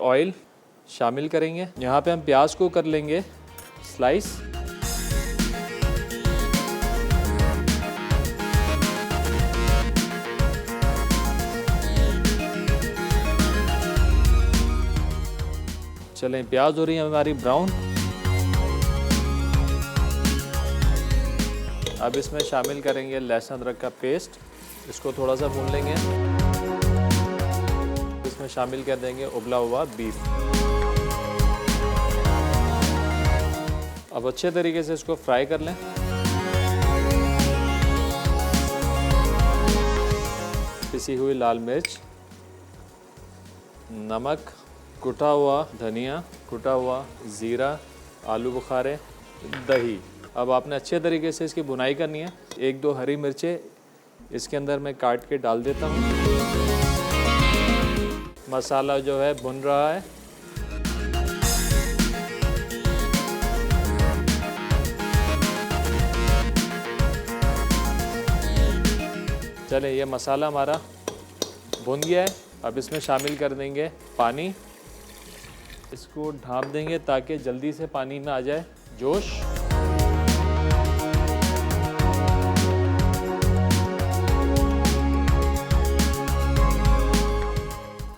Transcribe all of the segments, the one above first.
Oil शामिल करेंगे। यहाँ पे हम प्याज को कर लेंगे स्लाइस। चलें, प्याज हो रही है हमारी ब्राउन। अब इसमें शामिल करेंगे लहसुन अदरक का पेस्ट, इसको थोड़ा सा भून लेंगे। इसमें शामिल कर देंगे उबला हुआ बीफ। अब अच्छे तरीके से इसको फ्राई कर लें। पिसी हुई लाल मिर्च, नमक, कुटा हुआ धनिया, कुटा हुआ ज़ीरा, आलू बुखारे, दही। अब आपने अच्छे तरीके से इसकी भुनाई करनी है। 1-2 हरी मिर्चें इसके अंदर मैं काट के डाल देता हूँ। मसाला जो है भुन रहा है। चलें, ये मसाला हमारा भुन गया है। अब इसमें शामिल कर देंगे पानी। इसको ढाँप देंगे ताकि जल्दी से पानी में आ जाए जोश।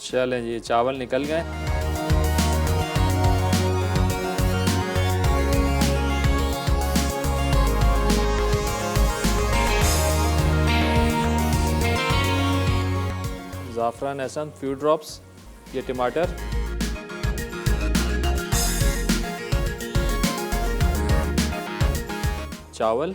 चलें, ये चावल निकल गए। ज़ाफ़रान एहसन फ्यू ड्रॉप्स, ये टमाटर, चावल,